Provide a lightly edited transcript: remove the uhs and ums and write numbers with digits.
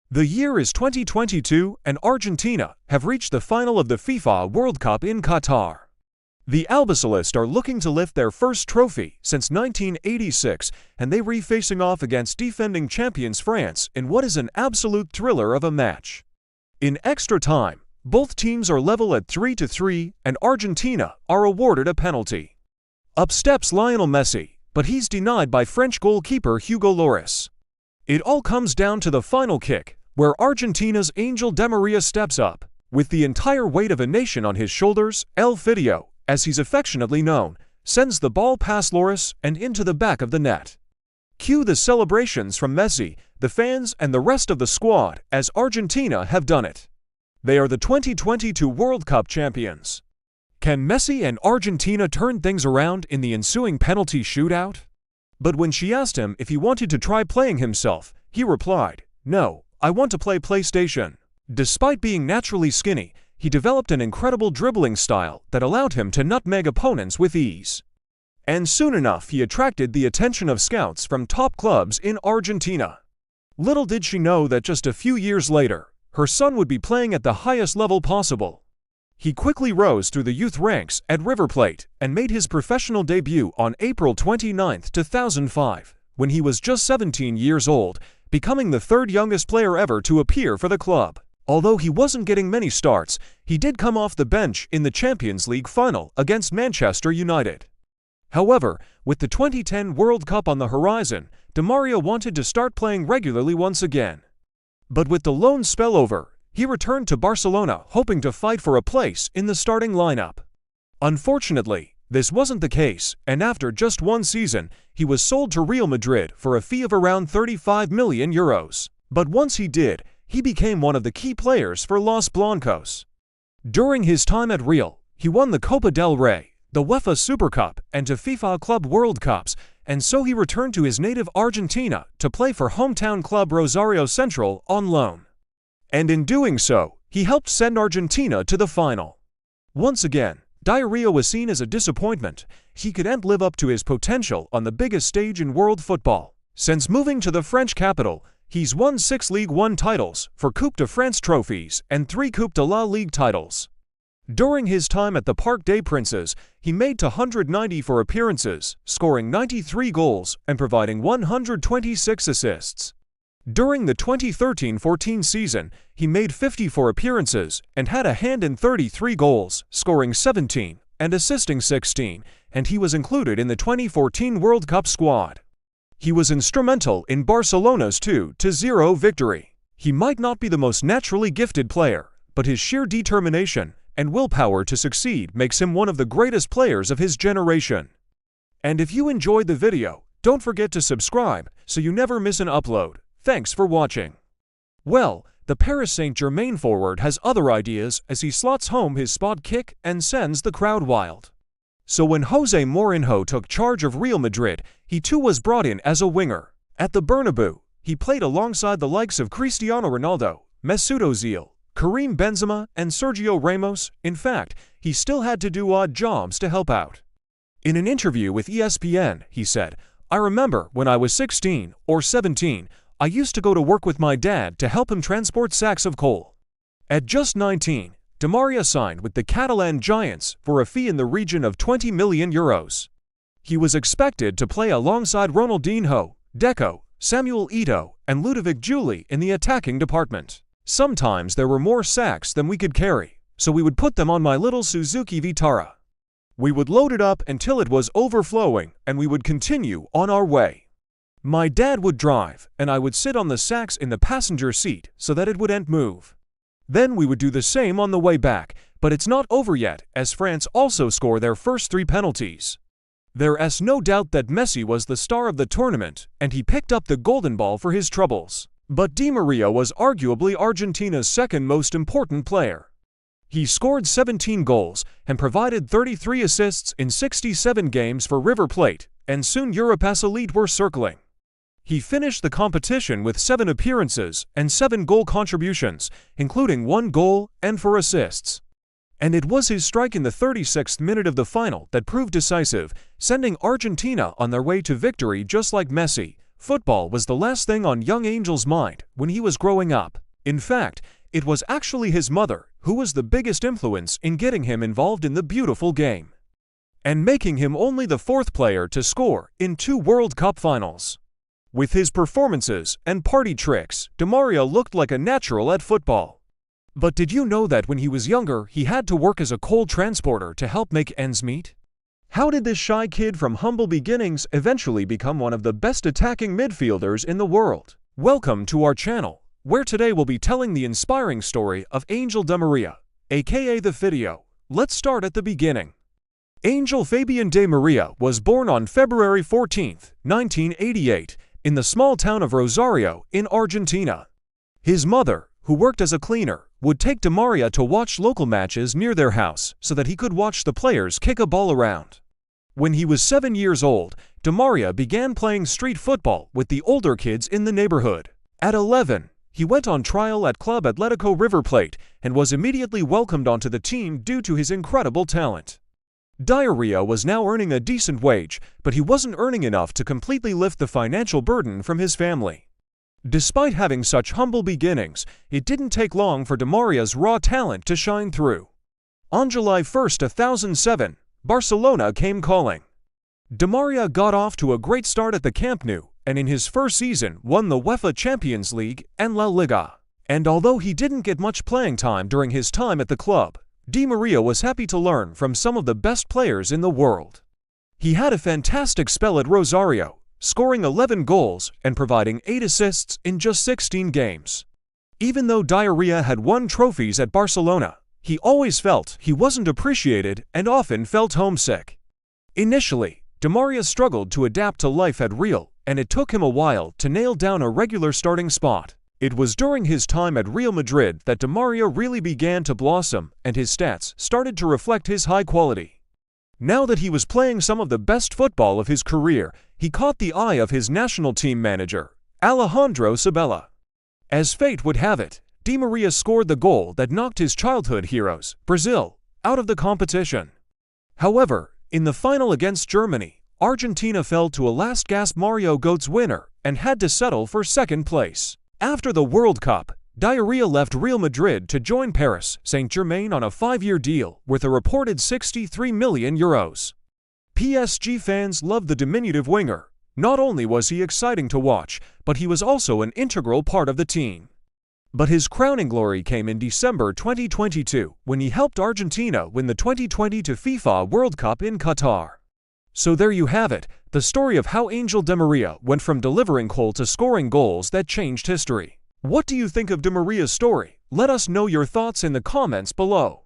The year is 2022 and Argentina have reached the final of the FIFA World Cup in Qatar. The Albiceleste are looking to lift their first trophy since 1986, and they re-facing off against defending champions France in what is an absolute thriller of a match. In extra time, both teams are level at 3-3 and Argentina are awarded a penalty. Up steps Lionel Messi, but he's denied by French goalkeeper Hugo Lloris. It all comes down to the final kick, where Argentina's Angel Di María steps up, with the entire weight of a nation on his shoulders. El Fidio, as he's affectionately known, sends the ball past Lloris and into the back of the net. Cue the celebrations from Messi, the fans and the rest of the squad, as Argentina have done it. They are the 2022 World Cup champions. Can Messi and Argentina turn things around in the ensuing penalty shootout? But when she asked him if he wanted to try playing himself, he replied, "No, I want to play PlayStation." Despite being naturally skinny, he developed an incredible dribbling style that allowed him to nutmeg opponents with ease. And soon enough he attracted the attention of scouts from top clubs in Argentina. Little did she know that just a few years later, her son would be playing at the highest level possible. He quickly rose through the youth ranks at River Plate and made his professional debut on April 29, 2005, when he was just 17 years old, becoming the third youngest player ever to appear for the club. Although he wasn't getting many starts, he did come off the bench in the Champions League final against Manchester United. However, with the 2010 World Cup on the horizon, Di María wanted to start playing regularly once again. But with the loan spell over, he returned to Barcelona hoping to fight for a place in the starting lineup. Unfortunately, this wasn't the case, and after just one season, he was sold to Real Madrid for a fee of around €35 million. But once he did, he became one of the key players for Los Blancos. During his time at Real, he won the Copa del Rey, the UEFA Super Cup, and two FIFA Club World Cups, and so he returned to his native Argentina to play for hometown club Rosario Central on loan. And in doing so, he helped send Argentina to the final. Once again, Di María was seen as a disappointment. He couldn't live up to his potential on the biggest stage in world football. Since moving to the French capital, he's won 6 Ligue 1 titles, 4 Coupe de France trophies, and 3 Coupe de la Ligue titles. During his time at the Parc des Princes, he made 194 appearances, scoring 93 goals and providing 126 assists. During the 2013-14 season, he made 54 appearances and had a hand in 33 goals, scoring 17 and assisting 16, and he was included in the 2014 World Cup squad. He was instrumental in Barcelona's 2-0 victory. He might not be the most naturally gifted player, but his sheer determination and willpower to succeed makes him one of the greatest players of his generation. And if you enjoyed the video, don't forget to subscribe so you never miss an upload. Thanks for watching. Well, the Paris Saint-Germain forward has other ideas as he slots home his spot kick and sends the crowd wild. So when Jose Mourinho took charge of Real Madrid, he too was brought in as a winger. At the Bernabeu, he played alongside the likes of Cristiano Ronaldo, Mesut Ozil, Karim Benzema, and Sergio Ramos. In fact, he still had to do odd jobs to help out. In an interview with ESPN, he said, "I remember when I was 16 or 17, I used to go to work with my dad to help him transport sacks of coal." At just 19, Di María signed with the Catalan Giants for a fee in the region of €20 million. He was expected to play alongside Ronaldinho, Deco, Samuel Eto'o, and Ludovic Giuli in the attacking department. Sometimes there were more sacks than we could carry, so we would put them on my little Suzuki Vitara. We would load it up until it was overflowing, and we would continue on our way. My dad would drive, and I would sit on the sacks in the passenger seat so that it wouldn't move. Then we would do the same on the way back, but it's not over yet, as France also score their first 3 penalties. There's no doubt that Messi was the star of the tournament, and he picked up the golden ball for his troubles. But Di María was arguably Argentina's second most important player. He scored 17 goals and provided 33 assists in 67 games for River Plate, and soon Europa's elite were circling. He finished the competition with 7 appearances and 7 goal contributions, including 1 goal and 4 assists. And it was his strike in the 36th minute of the final that proved decisive, sending Argentina on their way to victory just like Messi, football was the last thing on young Angel's mind when he was growing up. In fact, it was actually his mother who was the biggest influence in getting him involved in the beautiful game, and making him only the fourth player to score in 2 World Cup finals. With his performances and party tricks, Di María looked like a natural at football. But did you know that when he was younger, he had to work as a coal transporter to help make ends meet? How did this shy kid from humble beginnings eventually become one of the best attacking midfielders in the world? Welcome to our channel, where today we'll be telling the inspiring story of Angel Di María, aka the video. Let's start at the beginning. Angel Fabian Di María was born on February 14, 1988, in the small town of Rosario in Argentina. His mother, who worked as a cleaner, would take Di María to watch local matches near their house so that he could watch the players kick a ball around. When he was 7 years old, Di María began playing street football with the older kids in the neighborhood. At 11, he went on trial at Club Atlético River Plate and was immediately welcomed onto the team due to his incredible talent. Di María was now earning a decent wage, but he wasn't earning enough to completely lift the financial burden from his family. Despite having such humble beginnings, it didn't take long for Di María's raw talent to shine through. On July 1, 2007, Barcelona came calling. Di María got off to a great start at the Camp Nou, and in his first season won the UEFA Champions League and La Liga. And although he didn't get much playing time during his time at the club, Di María was happy to learn from some of the best players in the world. He had a fantastic spell at Rosario, scoring 11 goals and providing 8 assists in just 16 games. Even though Di María had won trophies at Barcelona, he always felt he wasn't appreciated and often felt homesick. Initially, Di María struggled to adapt to life at Real, and it took him a while to nail down a regular starting spot. It was during his time at Real Madrid that Di María really began to blossom, and his stats started to reflect his high quality. Now that he was playing some of the best football of his career, he caught the eye of his national team manager, Alejandro Sabella. As fate would have it, Di María scored the goal that knocked his childhood heroes, Brazil, out of the competition. However, in the final against Germany, Argentina fell to a last-gasp Mario Götze winner and had to settle for second place. After the World Cup, Di María left Real Madrid to join Paris Saint-Germain on a 5-year deal worth a reported €63 million. PSG fans loved the diminutive winger. Not only was he exciting to watch, but he was also an integral part of the team. But his crowning glory came in December 2022 when he helped Argentina win the 2022 FIFA World Cup in Qatar. So there you have it, the story of how Angel Di María went from delivering coal to scoring goals that changed history. What do you think of Di María's story? Let us know your thoughts in the comments below.